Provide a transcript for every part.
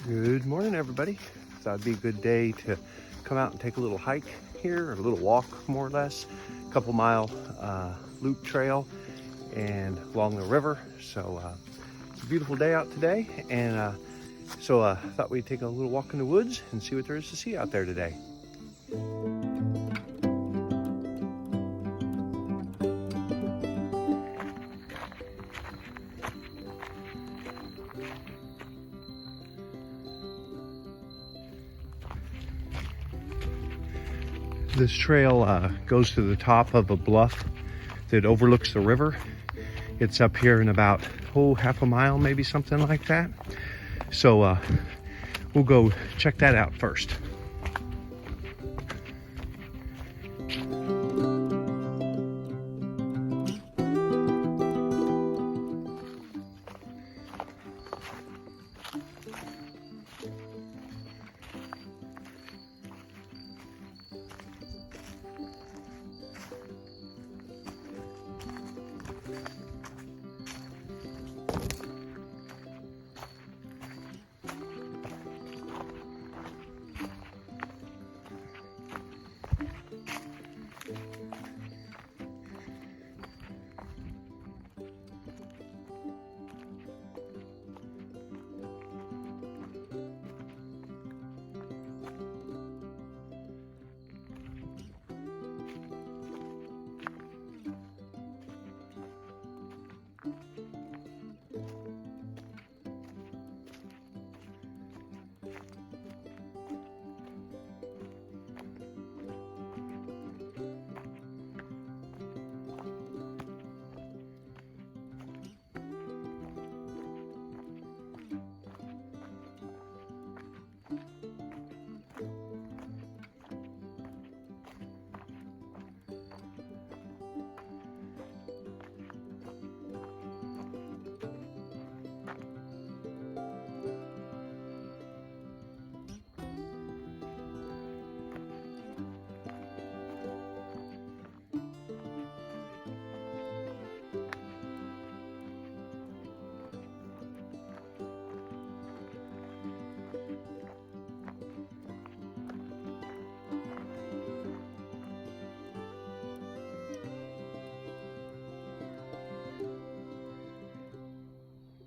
Good morning, everybody. Thought it'd be a good day to come out and take a little hike here, or a little walk, more or less. A couple mile loop trail and along the river. So it's a beautiful day out today, and so thought we'd take a little walk in the woods and see what there is to see out there today. This trail goes to the top of a bluff that overlooks the river. It's up here in about, half a mile, maybe something like that. So we'll go check that out first.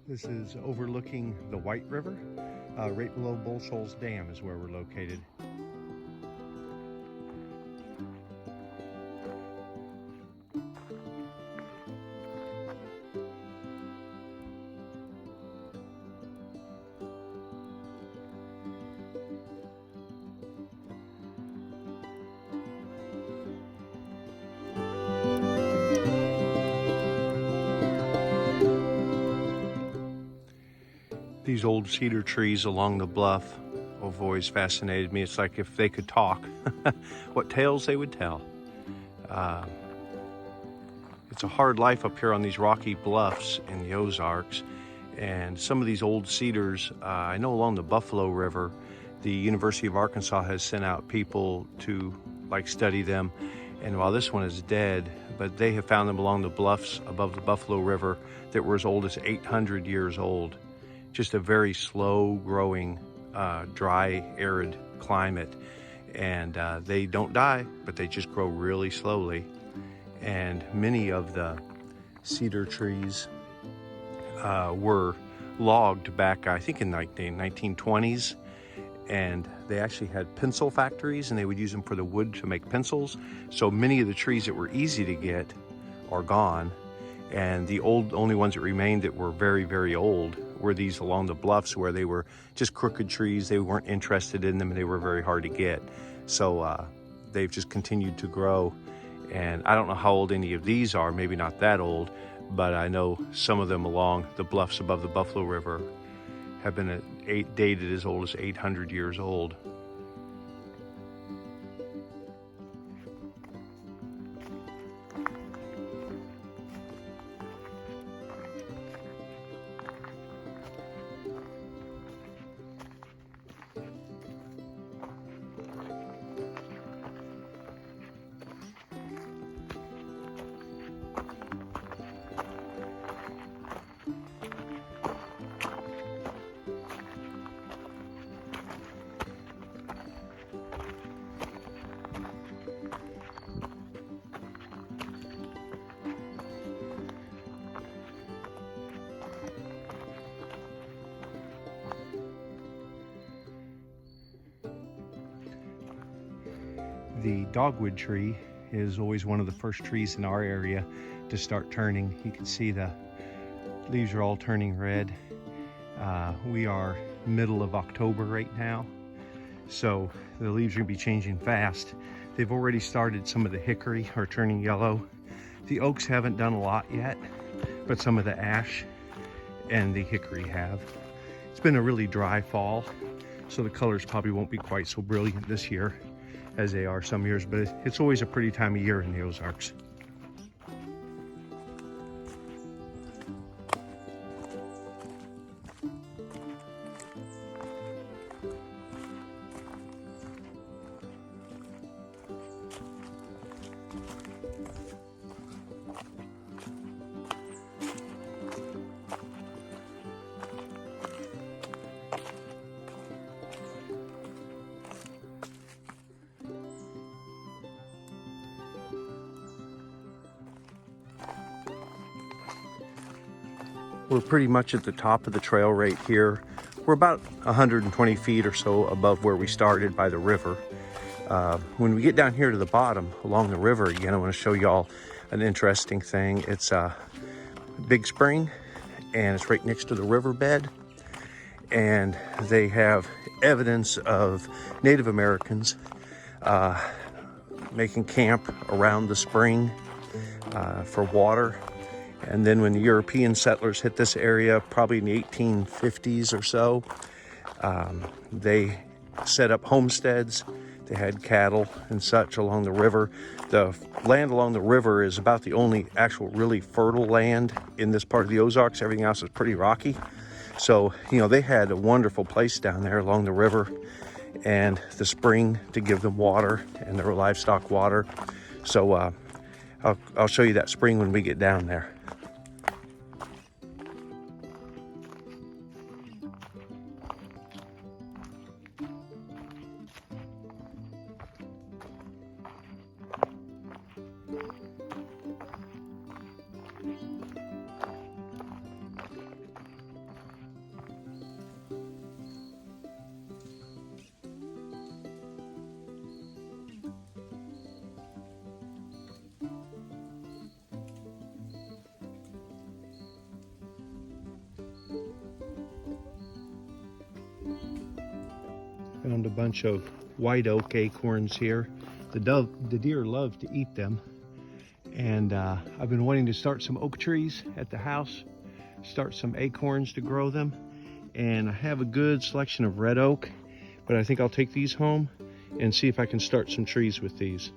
This is overlooking the White River. Right below Bull Shoals Dam is where we're located. These old cedar trees along the bluff have always fascinated me. It's like if they could talk, what tales they would tell. It's a hard life up here on these rocky bluffs in the Ozarks. And some of these old cedars, I know along the Buffalo River, the University of Arkansas has sent out people to study them. And while this one is dead, but they have found them along the bluffs above the Buffalo River that were as old as 800 years old. Just a very slow growing, dry, arid climate. And they don't die, but they just grow really slowly. And many of the cedar trees were logged back, I think in the 1920s. and they actually had pencil factories, and they would use them for the wood to make pencils. So many of the trees that were easy to get are gone, and the only ones that remained that were very, very old were these along the bluffs, where they were just crooked trees. They weren't interested in them, and they were very hard to get. So they've just continued to grow. And I don't know how old any of these are, maybe not that old, but I know some of them along the bluffs above the Buffalo River have been dated as old as 800 years old. The dogwood tree is always one of the first trees in our area to start turning. You can see the leaves are all turning red. We are middle of October right now, so the leaves are gonna be changing fast. They've already started. Some of the hickory are turning yellow. The oaks haven't done a lot yet, but some of the ash and the hickory have. It's been a really dry fall, so the colors probably won't be quite so brilliant this year as they are some years, but it's always a pretty time of year in the Ozarks. We're pretty much at the top of the trail right here. We're about 120 feet or so above where we started by the river. When we get down here to the bottom along the river again, I want to show y'all an interesting thing. It's a big spring, and it's right next to the riverbed. And they have evidence of Native Americans making camp around the spring for water. And then when the European settlers hit this area, probably in the 1850s or so, they set up homesteads. They had cattle and such along the river. The land along the river is about the only actual really fertile land in this part of the Ozarks. Everything else is pretty rocky. So, you know, they had a wonderful place down there along the river, and the spring to give them water and their livestock water. So I'll show you that spring when we get down there. Found a bunch of white oak acorns here. The deer love to eat them. And I've been wanting to start some oak trees at the house, start some acorns to grow them. And I have a good selection of red oak, but I think I'll take these home and see if I can start some trees with these.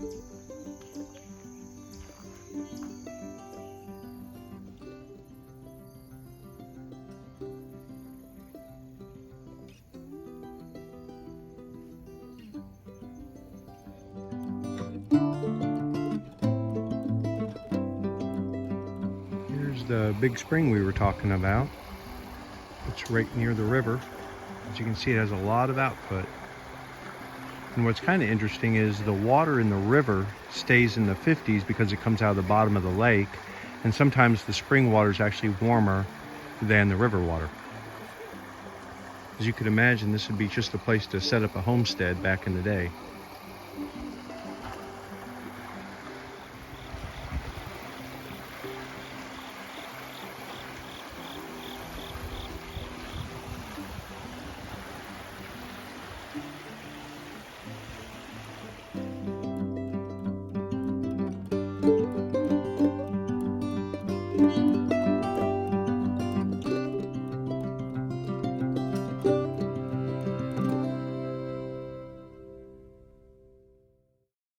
Here's the big spring we were talking about. It's right near the river. As you can see, it has a lot of output. And what's kind of interesting is the water in the river stays in the 50s because it comes out of the bottom of the lake. And sometimes the spring water is actually warmer than the river water. As you can imagine, this would be just a place to set up a homestead back in the day.